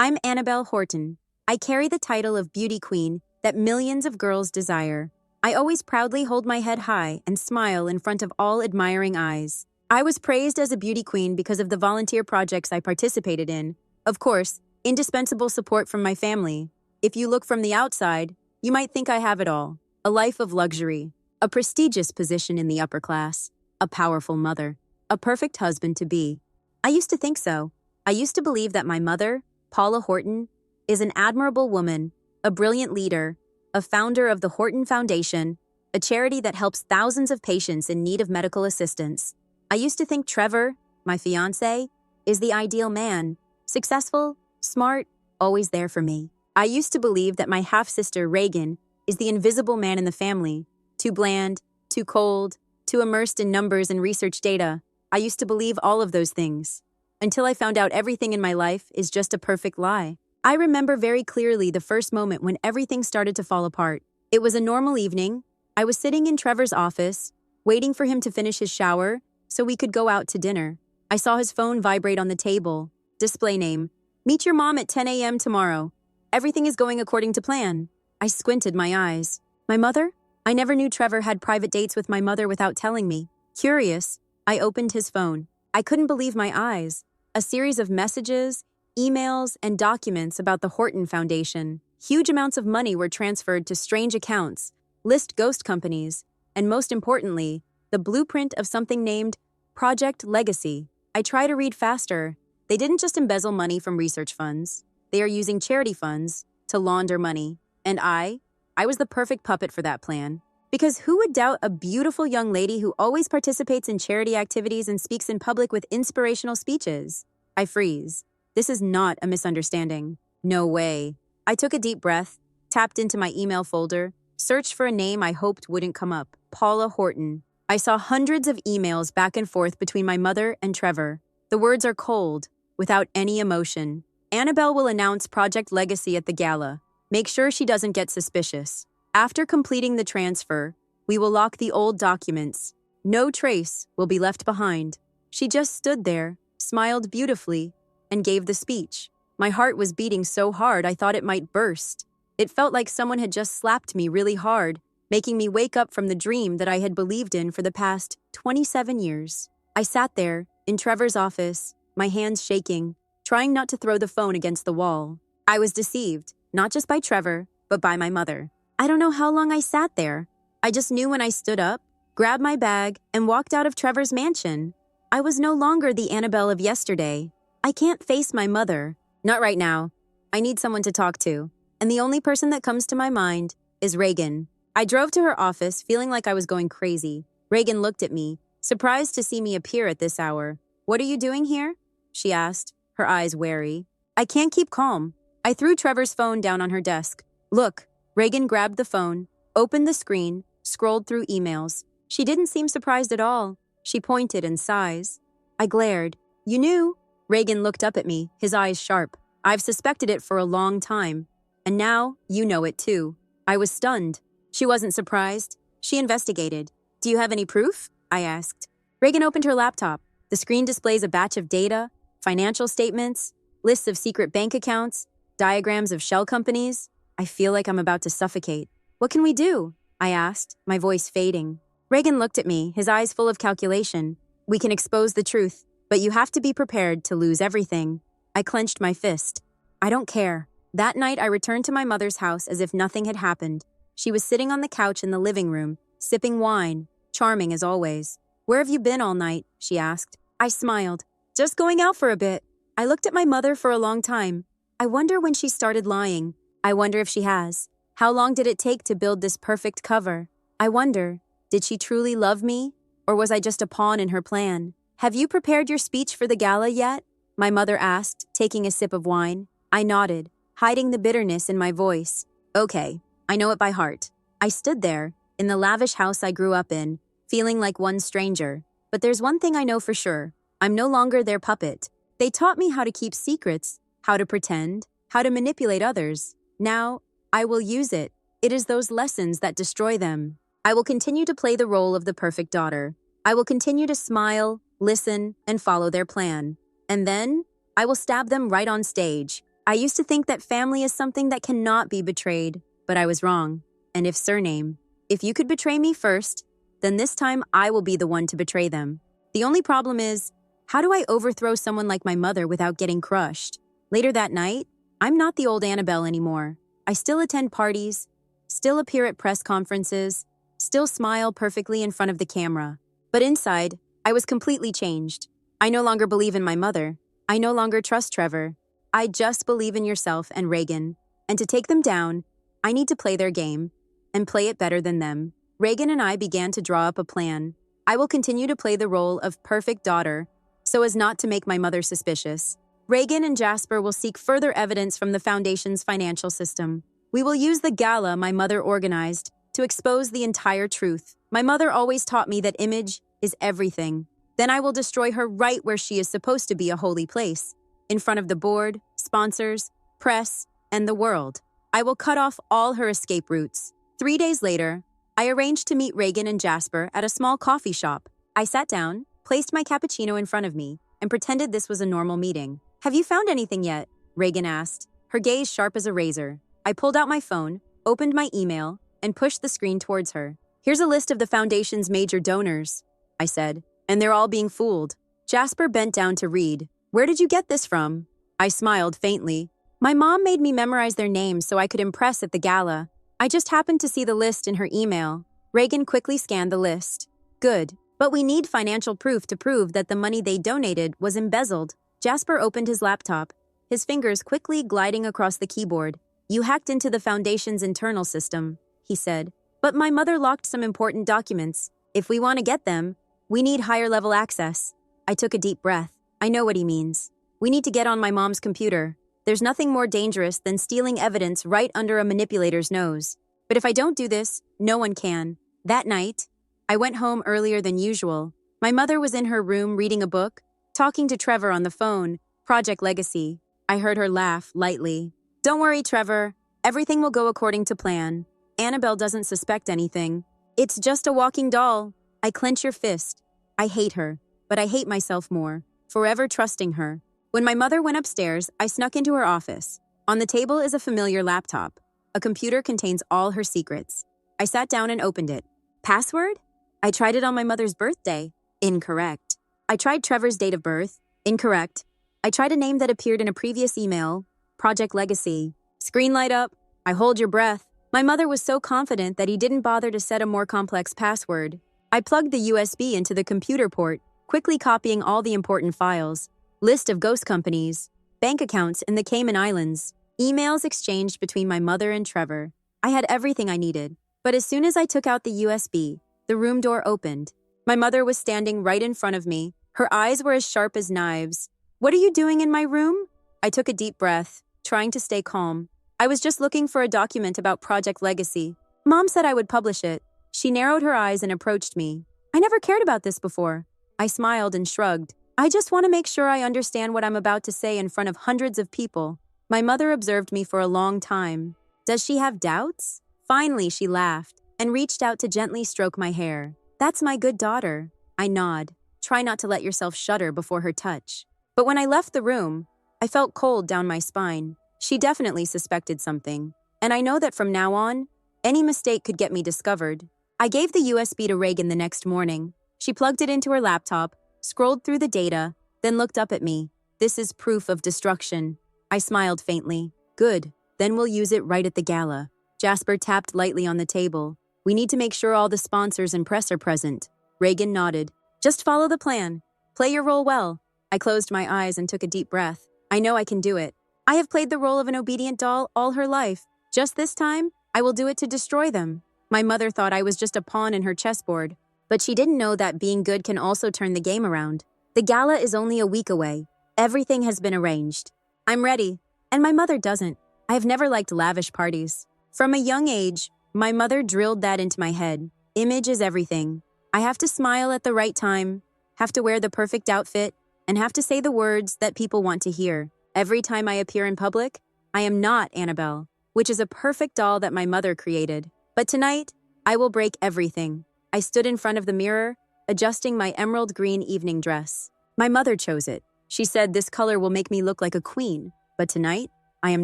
I'm Annabelle Horton. I carry the title of beauty queen that millions of girls desire. I always proudly hold my head high and smile in front of all admiring eyes. I was praised as a beauty queen because of the volunteer projects I participated in. Of course, indispensable support from my family. If you look from the outside, you might think I have it all. A life of luxury, a prestigious position in the upper class, a powerful mother, a perfect husband-to-be. I used to think so. I used to believe that my mother, Paula Horton, is an admirable woman, a brilliant leader, a founder of the Horton Foundation, a charity that helps thousands of patients in need of medical assistance. I used to think Trevor, my fiancé, is the ideal man, successful, smart, always there for me. I used to believe that my half-sister Reagan is the invisible man in the family, too bland, too cold, too immersed in numbers and research data. I used to believe all of those things, until I found out everything in my life is just a perfect lie. I remember very clearly the first moment when everything started to fall apart. It was a normal evening. I was sitting in Trevor's office, waiting for him to finish his shower so we could go out to dinner. I saw his phone vibrate on the table. Display name: "Meet your mom at 10 a.m. tomorrow. Everything is going according to plan." I squinted my eyes. My mother? I never knew Trevor had private dates with my mother without telling me. Curious, I opened his phone. I couldn't believe my eyes. A series of messages, emails, and documents about the Horton Foundation. Huge amounts of money were transferred to strange accounts, list ghost companies, and most importantly, the blueprint of something named Project Legacy. I try to read faster. They didn't just embezzle money from research funds. They are using charity funds to launder money. And I was the perfect puppet for that plan. Because who would doubt a beautiful young lady who always participates in charity activities and speaks in public with inspirational speeches? I freeze. This is not a misunderstanding. No way. I took a deep breath, tapped into my email folder, searched for a name I hoped wouldn't come up. Paula Horton. I saw hundreds of emails back and forth between my mother and Trevor. The words are cold, without any emotion. Annabelle will announce Project Legacy at the gala. Make sure she doesn't get suspicious. After completing the transfer, we will lock the old documents. No trace will be left behind. She just stood there, smiled beautifully, and gave the speech. My heart was beating so hard I thought it might burst. It felt like someone had just slapped me really hard, making me wake up from the dream that I had believed in for the past 27 years. I sat there, in Trevor's office, my hands shaking, trying not to throw the phone against the wall. I was deceived, not just by Trevor, but by my mother. I don't know how long I sat there. I just knew when I stood up, grabbed my bag, and walked out of Trevor's mansion. I was no longer the Annabelle of yesterday. I can't face my mother. Not right now. I need someone to talk to. And the only person that comes to my mind is Reagan. I drove to her office feeling like I was going crazy. Reagan looked at me, surprised to see me appear at this hour. "What are you doing here?" she asked, her eyes wary. I can't keep calm. I threw Trevor's phone down on her desk. "Look." Reagan grabbed the phone, opened the screen, scrolled through emails. She didn't seem surprised at all. She pointed and sighs. I glared. "You knew?" Reagan looked up at me, his eyes sharp. "I've suspected it for a long time. And now, you know it too." I was stunned. She wasn't surprised. She investigated. "Do you have any proof?" I asked. Reagan opened her laptop. The screen displays a batch of data, financial statements, lists of secret bank accounts, diagrams of shell companies. I feel like I'm about to suffocate. "What can we do?" I asked, my voice fading. Reagan looked at me, his eyes full of calculation. "We can expose the truth, but you have to be prepared to lose everything." I clenched my fist. "I don't care." That night, I returned to my mother's house as if nothing had happened. She was sitting on the couch in the living room, sipping wine, charming as always. "Where have you been all night?" she asked. I smiled. "Just going out for a bit." I looked at my mother for a long time. I wonder when she started lying. I wonder if she has. How long did it take to build this perfect cover? I wonder, did she truly love me? Or was I just a pawn in her plan? "Have you prepared your speech for the gala yet?" my mother asked, taking a sip of wine. I nodded, hiding the bitterness in my voice. "Okay, I know it by heart." I stood there, in the lavish house I grew up in, feeling like one stranger. But there's one thing I know for sure. I'm no longer their puppet. They taught me how to keep secrets, how to pretend, how to manipulate others. Now, I will use it. It is those lessons that destroy them. I will continue to play the role of the perfect daughter. I will continue to smile, listen, and follow their plan. And then, I will stab them right on stage, I used to think that family is something that cannot be betrayed, but I was wrong. And if surname, if you could betray me first, then this time I will be the one to betray them. The only problem is, how do I overthrow someone like my mother without getting crushed? Later that night, I'm not the old Annabelle anymore. I still attend parties, still appear at press conferences, still smile perfectly in front of the camera. But inside, I was completely changed. I no longer believe in my mother. I no longer trust Trevor. I just believe in yourself and Reagan. And to take them down, I need to play their game and play it better than them. Reagan and I began to draw up a plan. I will continue to play the role of perfect daughter so as not to make my mother suspicious. Reagan and Jasper will seek further evidence from the Foundation's financial system. We will use the gala my mother organized to expose the entire truth. My mother always taught me that image is everything. Then I will destroy her right where she is supposed to be a holy place, in front of the board, sponsors, press, and the world. I will cut off all her escape routes. 3 days later, I arranged to meet Reagan and Jasper at a small coffee shop. I sat down, placed my cappuccino in front of me, and pretended this was a normal meeting. "Have you found anything yet?" Reagan asked, her gaze sharp as a razor. I pulled out my phone, opened my email, and pushed the screen towards her. "Here's a list of the Foundation's major donors," I said, "and they're all being fooled." Jasper bent down to read. "Where did you get this from?" I smiled faintly. "My mom made me memorize their names so I could impress at the gala. I just happened to see the list in her email." Reagan quickly scanned the list. "Good, but we need financial proof to prove that the money they donated was embezzled." Jasper opened his laptop, his fingers quickly gliding across the keyboard. "You hacked into the Foundation's internal system," he said. "But my mother locked some important documents. If we want to get them, we need higher-level access." I took a deep breath. I know what he means. We need to get on my mom's computer. There's nothing more dangerous than stealing evidence right under a manipulator's nose. But if I don't do this, no one can. That night, I went home earlier than usual. My mother was in her room reading a book, talking to Trevor on the phone, Project Legacy. I heard her laugh lightly. "Don't worry, Trevor. Everything will go according to plan. Annabelle doesn't suspect anything. It's just a walking doll." I clench your fist. I hate her, but I hate myself more, forever trusting her. When my mother went upstairs, I snuck into her office. On the table is a familiar laptop. A computer contains all her secrets. I sat down and opened it. Password? I tried it on my mother's birthday. Incorrect. I tried Trevor's date of birth. Incorrect. I tried a name that appeared in a previous email. Project Legacy. Screen light up. I hold your breath. My mother was so confident that he didn't bother to set a more complex password. I plugged the USB into the computer port, quickly copying all the important files. List of ghost companies, bank accounts in the Cayman Islands, emails exchanged between my mother and Trevor. I had everything I needed. But as soon as I took out the USB, the room door opened. My mother was standing right in front of me. Her eyes were as sharp as knives. "What are you doing in my room?" I took a deep breath, trying to stay calm. "I was just looking for a document about Project Legacy. Mom said I would publish it." She narrowed her eyes and approached me. "I never cared about this before." I smiled and shrugged. "I just want to make sure I understand what I'm about to say in front of hundreds of people." My mother observed me for a long time. Does she have doubts? Finally, she laughed and reached out to gently stroke my hair. "That's my good daughter." I nod. Try not to let yourself shudder before her touch. But when I left the room, I felt cold down my spine. She definitely suspected something. And I know that from now on, any mistake could get me discovered. I gave the USB to Reagan the next morning. She plugged it into her laptop, scrolled through the data, then looked up at me. "This is proof of destruction." I smiled faintly. "Good, then we'll use it right at the gala." Jasper tapped lightly on the table. "We need to make sure all the sponsors and press are present." Reagan nodded. "Just follow the plan. Play your role well." I closed my eyes and took a deep breath. I know I can do it. I have played the role of an obedient doll all her life. Just this time, I will do it to destroy them. My mother thought I was just a pawn in her chessboard, but she didn't know that being good can also turn the game around. The gala is only a week away. Everything has been arranged. I'm ready, and my mother doesn't. I have never liked lavish parties. From a young age, my mother drilled that into my head. Image is everything. I have to smile at the right time, have to wear the perfect outfit, and have to say the words that people want to hear. Every time I appear in public, I am not Annabelle, which is a perfect doll that my mother created. But tonight, I will break everything. I stood in front of the mirror, adjusting my emerald green evening dress. My mother chose it. She said this color will make me look like a queen. But tonight, I am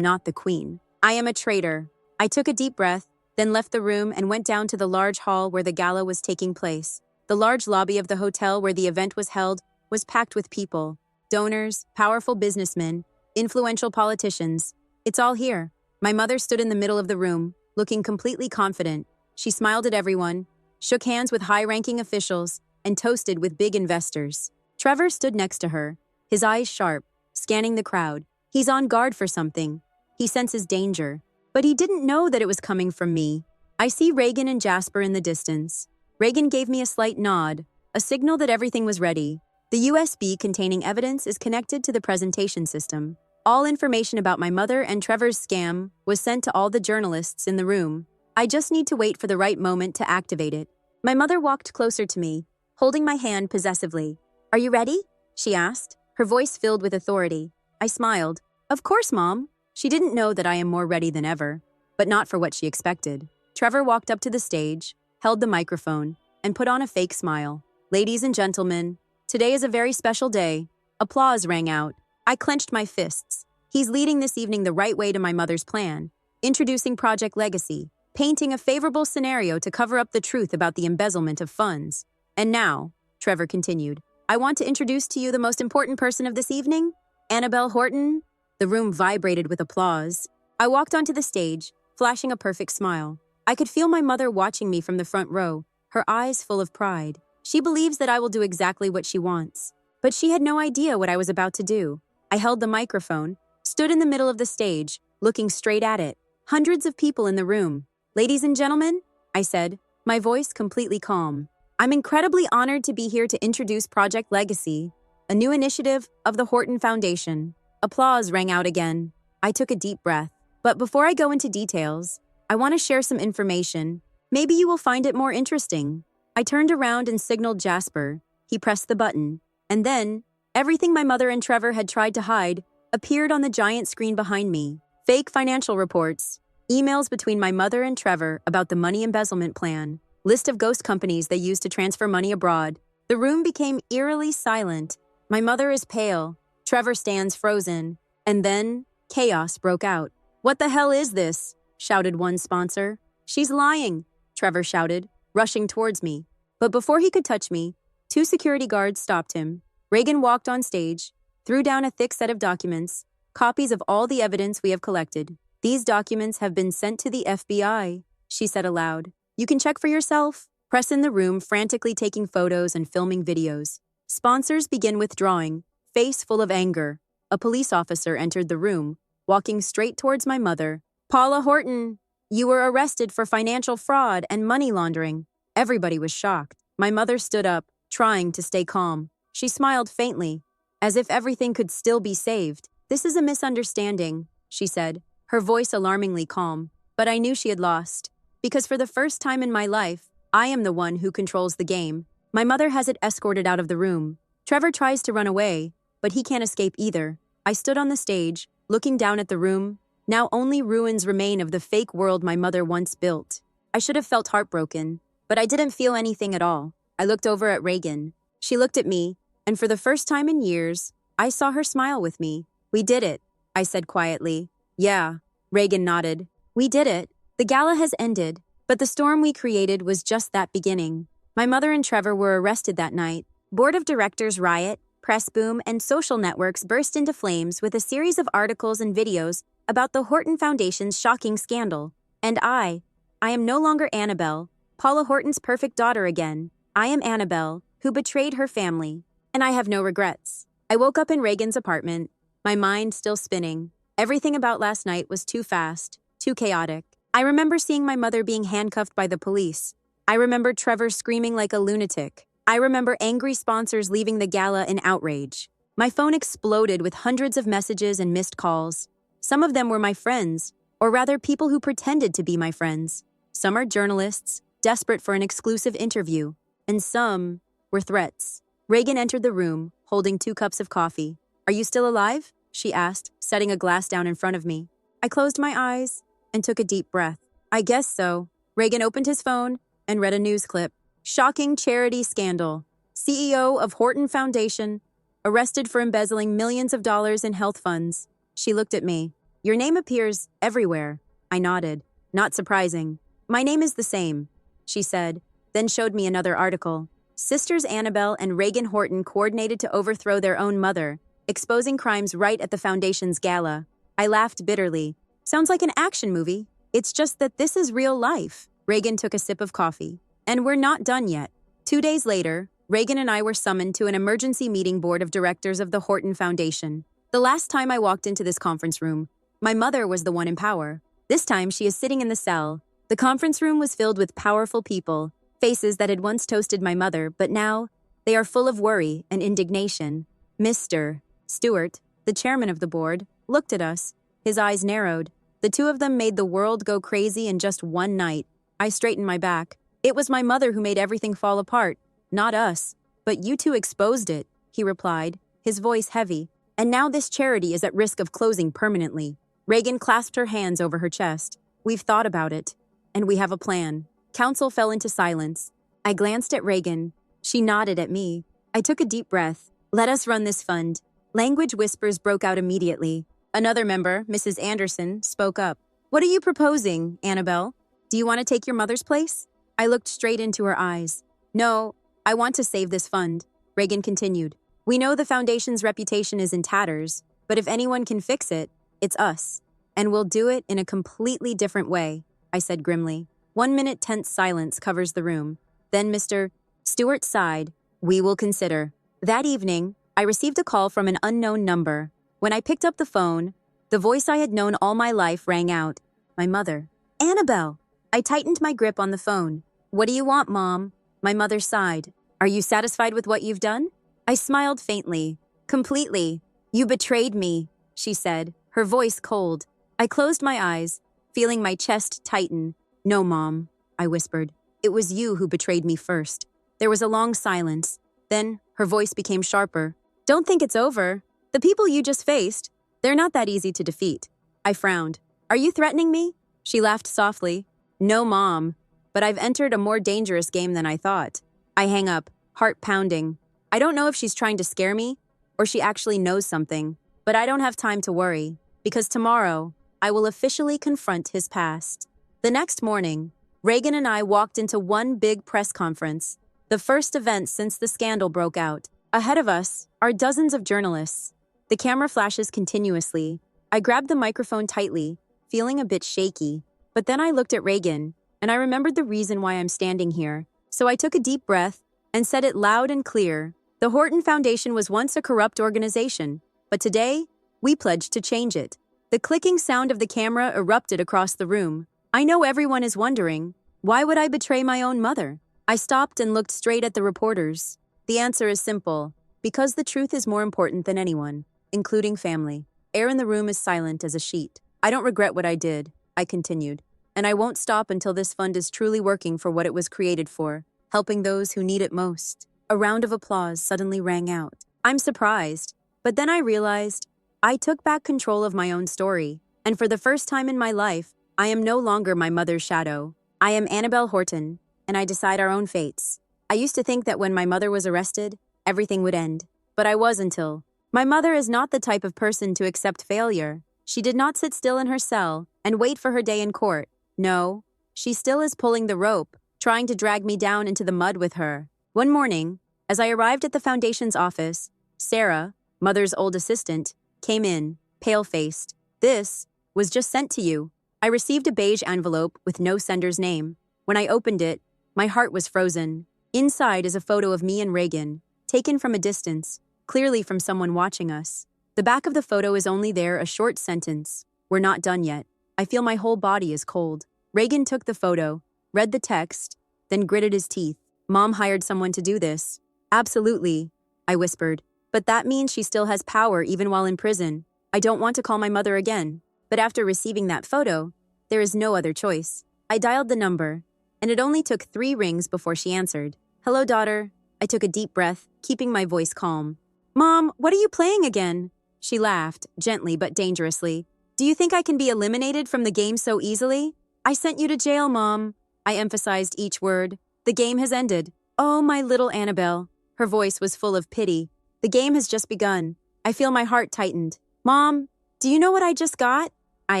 not the queen. I am a traitor. I took a deep breath, then left the room and went down to the large hall where the gala was taking place. The large lobby of the hotel where the event was held was packed with people, donors, powerful businessmen, influential politicians. It's all here. My mother stood in the middle of the room, looking completely confident. She smiled at everyone, shook hands with high-ranking officials, and toasted with big investors. Trevor stood next to her, his eyes sharp, scanning the crowd. He's on guard for something. He senses danger, but he didn't know that it was coming from me. I see Reagan and Jasper in the distance. Reagan gave me a slight nod, a signal that everything was ready. The USB containing evidence is connected to the presentation system. All information about my mother and Trevor's scam was sent to all the journalists in the room. I just need to wait for the right moment to activate it. My mother walked closer to me, holding my hand possessively. "Are you ready?" she asked, her voice filled with authority. I smiled. "Of course, Mom." She didn't know that I am more ready than ever, but not for what she expected. Trevor walked up to the stage, held the microphone, and put on a fake smile. "Ladies and gentlemen, today is a very special day." Applause rang out. I clenched my fists. He's leading this evening the right way to my mother's plan, introducing Project Legacy, painting a favorable scenario to cover up the truth about the embezzlement of funds. "And now," Trevor continued, "I want to introduce to you the most important person of this evening, Annabelle Horton." The room vibrated with applause. I walked onto the stage, flashing a perfect smile. I could feel my mother watching me from the front row, her eyes full of pride. She believes that I will do exactly what she wants. But she had no idea what I was about to do. I held the microphone, stood in the middle of the stage, looking straight at it. Hundreds of people in the room. "Ladies and gentlemen," I said, my voice completely calm. "I'm incredibly honored to be here to introduce Project Legacy, a new initiative of the Horton Foundation." Applause rang out again. I took a deep breath. "But before I go into details, I want to share some information. Maybe you will find it more interesting." I turned around and signaled Jasper. He pressed the button. And then, everything my mother and Trevor had tried to hide appeared on the giant screen behind me. Fake financial reports, emails between my mother and Trevor about the money embezzlement plan, list of ghost companies they used to transfer money abroad. The room became eerily silent. My mother is pale. Trevor stands frozen. And then, chaos broke out. "What the hell is this?" shouted one sponsor. "She's lying," Trevor shouted, rushing towards me. But before he could touch me, 2 security guards stopped him. Reagan walked on stage, threw down a thick set of documents, copies of all the evidence we have collected. "These documents have been sent to the FBI," she said aloud. "You can check for yourself." Press in the room frantically taking photos and filming videos. Sponsors begin withdrawing, face full of anger. A police officer entered the room, walking straight towards my mother. "Paula Horton, you were arrested for financial fraud and money laundering." Everybody was shocked. My mother stood up, trying to stay calm. She smiled faintly, as if everything could still be saved. "This is a misunderstanding," she said, her voice alarmingly calm. But I knew she had lost, because for the first time in my life, I am the one who controls the game. My mother has it escorted out of the room. Trevor tries to run away, but he can't escape either. I stood on the stage, looking down at the room. Now only ruins remain of the fake world my mother once built. I should have felt heartbroken, but I didn't feel anything at all. I looked over at Reagan. She looked at me, and for the first time in years, I saw her smile with me. "We did it," I said quietly. "Yeah," Reagan nodded. "We did it. The gala has ended, but the storm we created was just that beginning." My mother and Trevor were arrested that night. Board of directors riot, press boom, and social networks burst into flames with a series of articles and videos about the Horton Foundation's shocking scandal. And I am no longer Annabelle, Paula Horton's perfect daughter again. I am Annabelle, who betrayed her family. And I have no regrets. I woke up in Reagan's apartment, my mind still spinning. Everything about last night was too fast, too chaotic. I remember seeing my mother being handcuffed by the police. I remember Trevor screaming like a lunatic. I remember angry sponsors leaving the gala in outrage. My phone exploded with hundreds of messages and missed calls. Some of them were my friends, or rather people who pretended to be my friends. Some are journalists, desperate for an exclusive interview, and some were threats. Reagan entered the room, holding 2 cups of coffee. "Are you still alive?" she asked, setting a glass down in front of me. I closed my eyes and took a deep breath. "I guess so." Reagan opened his phone and read a news clip. "Shocking charity scandal. CEO of Horton Foundation arrested for embezzling millions of dollars in health funds." She looked at me. Your name appears everywhere. I nodded. Not surprising. My name is the same, she said, then showed me another article. Sisters Annabelle and Reagan Horton coordinated to overthrow their own mother, exposing crimes right at the Foundation's gala. I laughed bitterly. Sounds like an action movie. It's just that this is real life. Reagan took a sip of coffee. And we're not done yet. 2 days later, Reagan and I were summoned to an emergency meeting board of directors of the Horton Foundation. The last time I walked into this conference room, my mother was the one in power. This time, she is sitting in the cell. The conference room was filled with powerful people, faces that had once toasted my mother, but now they are full of worry and indignation. Mr. Stewart, the chairman of the board, looked at us. His eyes narrowed. The two of them made the world go crazy in just one night. I straightened my back. It was my mother who made everything fall apart, not us. But you two exposed it, he replied, his voice heavy. And now this charity is at risk of closing permanently. Reagan clasped her hands over her chest. We've thought about it, and we have a plan. Council fell into silence. I glanced at Reagan. She nodded at me. I took a deep breath. Let us run this fund. Language whispers broke out immediately. Another member, Mrs. Anderson, spoke up. What are you proposing, Annabelle? Do you want to take your mother's place? I looked straight into her eyes. No, I want to save this fund. Reagan continued. We know the Foundation's reputation is in tatters, but if anyone can fix it, it's us. And we'll do it in a completely different way, I said grimly. 1 minute tense silence covers the room. Then Mr. Stewart sighed. We will consider. That evening, I received a call from an unknown number. When I picked up the phone, the voice I had known all my life rang out. My mother. Annabelle! I tightened my grip on the phone. What do you want, Mom? My mother sighed. Are you satisfied with what you've done? I smiled faintly. Completely. You betrayed me, she said, her voice cold. I closed my eyes, feeling my chest tighten. No, Mom, I whispered. It was you who betrayed me first. There was a long silence. Then her voice became sharper. Don't think it's over. The people you just faced, they're not that easy to defeat. I frowned. Are you threatening me? She laughed softly. No, Mom, but I've entered a more dangerous game than I thought. I hang up, heart pounding. I don't know if she's trying to scare me or she actually knows something, but I don't have time to worry because tomorrow I will officially confront his past. The next morning, Reagan and I walked into one big press conference, the first event since the scandal broke out. Ahead of us are dozens of journalists. The camera flashes continuously. I grabbed the microphone tightly, feeling a bit shaky, but then I looked at Reagan and I remembered the reason why I'm standing here. So I took a deep breath and said it loud and clear. The Horton Foundation was once a corrupt organization, but today, we pledged to change it. The clicking sound of the camera erupted across the room. I know everyone is wondering, why would I betray my own mother? I stopped and looked straight at the reporters. The answer is simple, because the truth is more important than anyone, including family. Air in the room is silent as a sheet. I don't regret what I did, I continued, and I won't stop until this fund is truly working for what it was created for, helping those who need it most. A round of applause suddenly rang out. I'm surprised, but then I realized I took back control of my own story, and for the first time in my life, I am no longer my mother's shadow. I am Annabelle Horton, and I decide our own fates. I used to think that when my mother was arrested, everything would end, but I was until. My mother is not the type of person to accept failure. She did not sit still in her cell and wait for her day in court. No, she still is pulling the rope, trying to drag me down into the mud with her. One morning, as I arrived at the Foundation's office, Sarah, Mother's old assistant, came in, pale-faced. This was just sent to you. I received a beige envelope with no sender's name. When I opened it, my heart was frozen. Inside is a photo of me and Reagan, taken from a distance, clearly from someone watching us. The back of the photo is only there a short sentence. We're not done yet. I feel my whole body is cold. Reagan took the photo, read the text, then gritted his teeth. Mom hired someone to do this. Absolutely, I whispered. But that means she still has power even while in prison. I don't want to call my mother again. But after receiving that photo, there is no other choice. I dialed the number, and it only took 3 rings before she answered. Hello, daughter. I took a deep breath, keeping my voice calm. Mom, what are you playing again? She laughed, gently but dangerously. Do you think I can be eliminated from the game so easily? I sent you to jail, Mom. I emphasized each word. The game has ended. Oh, my little Annabelle. Her voice was full of pity. The game has just begun. I feel my heart tightened. Mom, do you know what I just got? I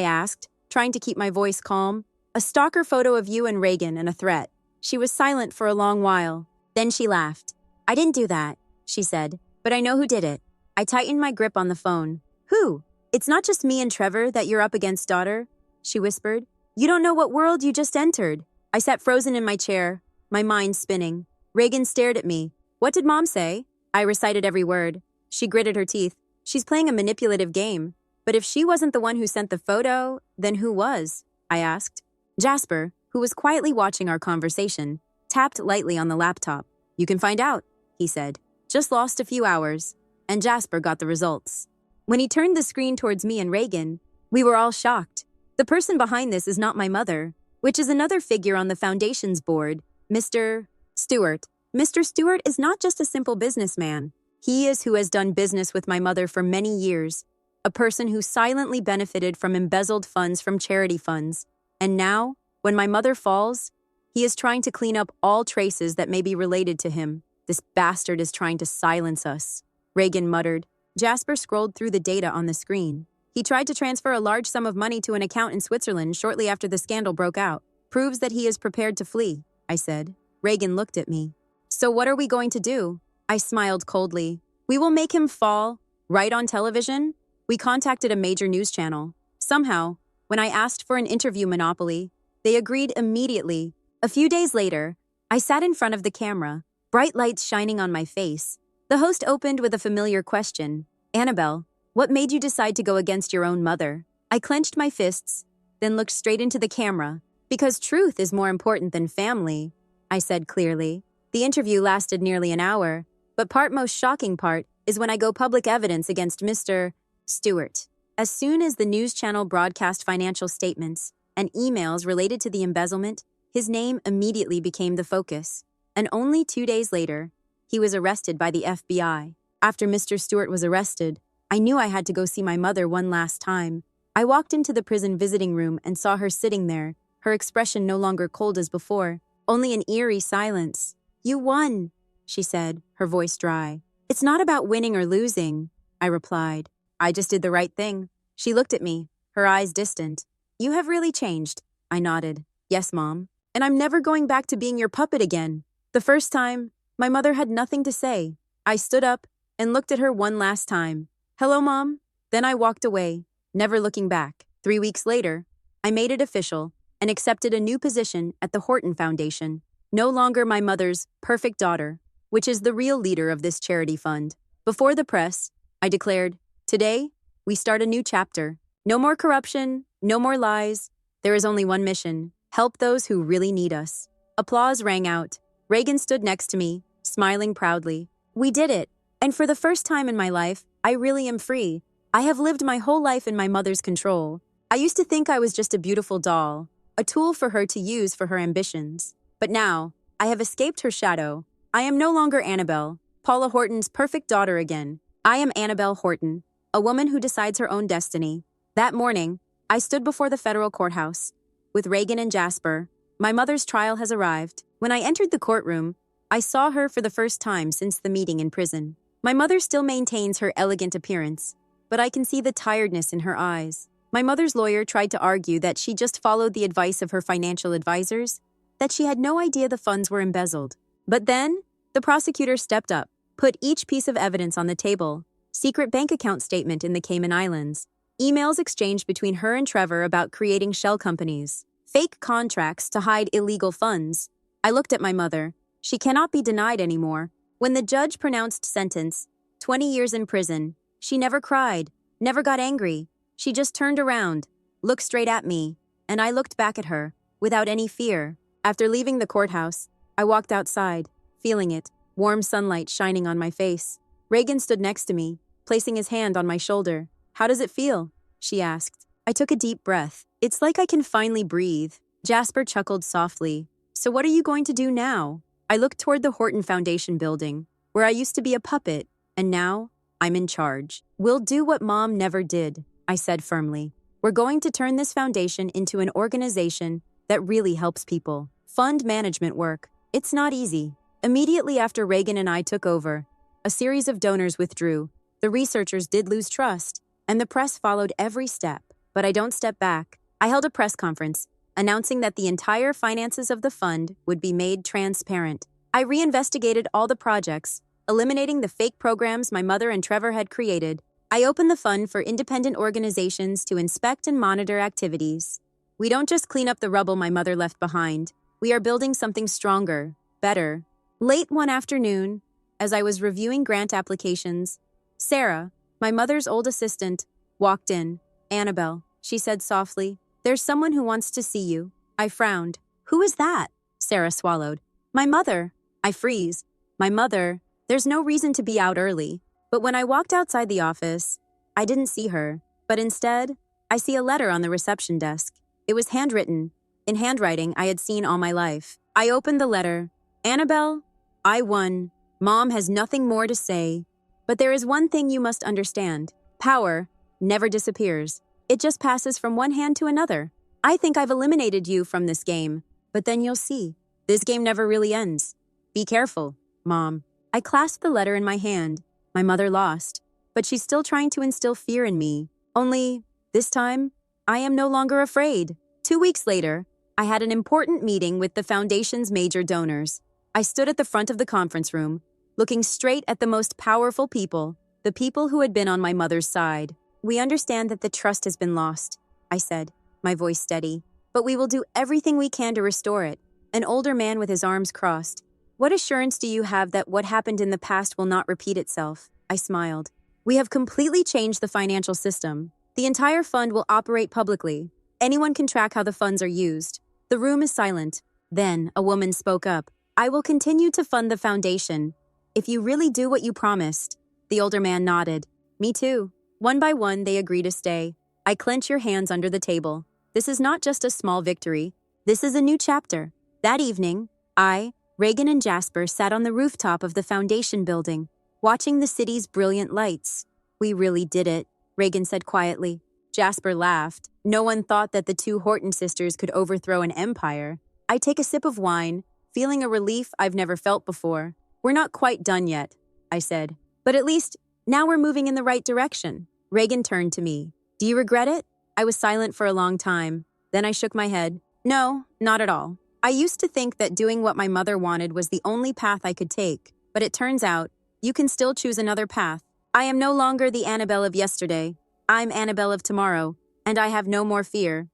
asked, trying to keep my voice calm. A stalker photo of you and Reagan and a threat. She was silent for a long while. Then she laughed. I didn't do that, she said, but I know who did it. I tightened my grip on the phone. Who? It's not just me and Trevor that you're up against, daughter, she whispered. You don't know what world you just entered. I sat frozen in my chair, my mind spinning. Reagan stared at me. What did Mom say? I recited every word. She gritted her teeth. She's playing a manipulative game. But if she wasn't the one who sent the photo, then who was? I asked. Jasper, who was quietly watching our conversation, tapped lightly on the laptop. You can find out, he said. Just lost a few hours. And Jasper got the results. When he turned the screen towards me and Reagan, we were all shocked. The person behind this is not my mother, which is another figure on the foundation's board, Mr. Stewart. Mr. Stewart is not just a simple businessman. He is who has done business with my mother for many years, a person who silently benefited from embezzled funds from charity funds. And now, when my mother falls, he is trying to clean up all traces that may be related to him. This bastard is trying to silence us, Reagan muttered. Jasper scrolled through the data on the screen. He tried to transfer a large sum of money to an account in Switzerland shortly after the scandal broke out. Proves that he is prepared to flee, I said. Reagan looked at me. So what are we going to do? I smiled coldly. We will make him fall, right on television? We contacted a major news channel. Somehow, when I asked for an interview monopoly, they agreed immediately. A few days later, I sat in front of the camera, bright lights shining on my face. The host opened with a familiar question. Annabelle, what made you decide to go against your own mother? I clenched my fists, then looked straight into the camera. Because truth is more important than family, I said clearly. The interview lasted nearly an hour, but most shocking part is when I go public evidence against Mr. Stewart. As soon as the news channel broadcast financial statements and emails related to the embezzlement, his name immediately became the focus. And only 2 days later, he was arrested by the FBI. After Mr. Stewart was arrested, I knew I had to go see my mother one last time. I walked into the prison visiting room and saw her sitting there, her expression no longer cold as before, only an eerie silence. You won, she said, her voice dry. It's not about winning or losing, I replied. I just did the right thing. She looked at me, her eyes distant. You have really changed, I nodded. Yes, Mom. And I'm never going back to being your puppet again. The first time, my mother had nothing to say. I stood up and looked at her one last time. Hello, Mom. Then I walked away, never looking back. 3 weeks later, I made it official and accepted a new position at the Horton Foundation. No longer my mother's perfect daughter, which is the real leader of this charity fund. Before the press, I declared, today, we start a new chapter. No more corruption, no more lies. There is only one mission, help those who really need us. Applause rang out. Reagan stood next to me, smiling proudly. We did it. And for the first time in my life, I really am free. I have lived my whole life in my mother's control. I used to think I was just a beautiful doll, a tool for her to use for her ambitions. But now, I have escaped her shadow. I am no longer Annabelle, Paula Horton's perfect daughter again. I am Annabelle Horton, a woman who decides her own destiny. That morning, I stood before the federal courthouse. With Reagan and Jasper, my mother's trial has arrived. When I entered the courtroom, I saw her for the first time since the meeting in prison. My mother still maintains her elegant appearance, but I can see the tiredness in her eyes. My mother's lawyer tried to argue that she just followed the advice of her financial advisors, that she had no idea the funds were embezzled. But then, the prosecutor stepped up, put each piece of evidence on the table. Secret bank account statement in the Cayman Islands, emails exchanged between her and Trevor about creating shell companies, fake contracts to hide illegal funds. I looked at my mother. She cannot be denied anymore. When the judge pronounced sentence, 20 years in prison, she never cried, never got angry. She just turned around, looked straight at me, and I looked back at her, without any fear. After leaving the courthouse, I walked outside, feeling it, warm sunlight shining on my face. Reagan stood next to me, placing his hand on my shoulder. How does it feel? She asked. I took a deep breath. It's like I can finally breathe. Jasper chuckled softly. So what are you going to do now? I looked toward the Horton Foundation building, where I used to be a puppet, and now I'm in charge. We'll do what Mom never did, I said firmly. We're going to turn this foundation into an organization that really helps people. Fund management work. It's not easy. Immediately after Reagan and I took over, a series of donors withdrew. The researchers did lose trust, and the press followed every step. But I don't step back. I held a press conference, announcing that the entire finances of the fund would be made transparent. I reinvestigated all the projects, eliminating the fake programs my mother and Trevor had created. I opened the fund for independent organizations to inspect and monitor activities. We don't just clean up the rubble my mother left behind. We are building something stronger, better. Late one afternoon, as I was reviewing grant applications, Sarah, my mother's old assistant, walked in. "Annabelle," she said softly, "there's someone who wants to see you." I frowned. "Who is that?" Sarah swallowed. "My mother." I freeze. "My mother. There's no reason to be out early." But when I walked outside the office, I didn't see her. But instead, I see a letter on the reception desk. It was handwritten, in handwriting I had seen all my life. I opened the letter. "Annabelle, I won. Mom has nothing more to say. But there is one thing you must understand. Power never disappears. It just passes from one hand to another. I think I've eliminated you from this game. But then you'll see. This game never really ends. Be careful, Mom." I clasped the letter in my hand. My mother lost. But she's still trying to instill fear in me. Only, this time, I am no longer afraid. 2 weeks later, I had an important meeting with the foundation's major donors. I stood at the front of the conference room, looking straight at the most powerful people, the people who had been on my mother's side. "We understand that the trust has been lost," I said, my voice steady. "But we will do everything we can to restore it." An older man with his arms crossed. "What assurance do you have that what happened in the past will not repeat itself?" I smiled. "We have completely changed the financial system. The entire fund will operate publicly. Anyone can track how the funds are used." The room is silent. Then a woman spoke up. "I will continue to fund the foundation, if you really do what you promised." The older man nodded. "Me too." One by one, they agree to stay. I clench your hands under the table. This is not just a small victory. This is a new chapter. That evening, I, Reagan and Jasper sat on the rooftop of the foundation building, watching the city's brilliant lights. "We really did it," Reagan said quietly. Jasper laughed. No one thought that the two Horton sisters could overthrow an empire. I take a sip of wine, feeling a relief I've never felt before. "We're not quite done yet," I said. "But at least, now we're moving in the right direction." Reagan turned to me. "Do you regret it?" I was silent for a long time. Then I shook my head. "No, not at all. I used to think that doing what my mother wanted was the only path I could take. But it turns out, you can still choose another path. I am no longer the Annabelle of yesterday. I'm Annabelle of tomorrow, and I have no more fear."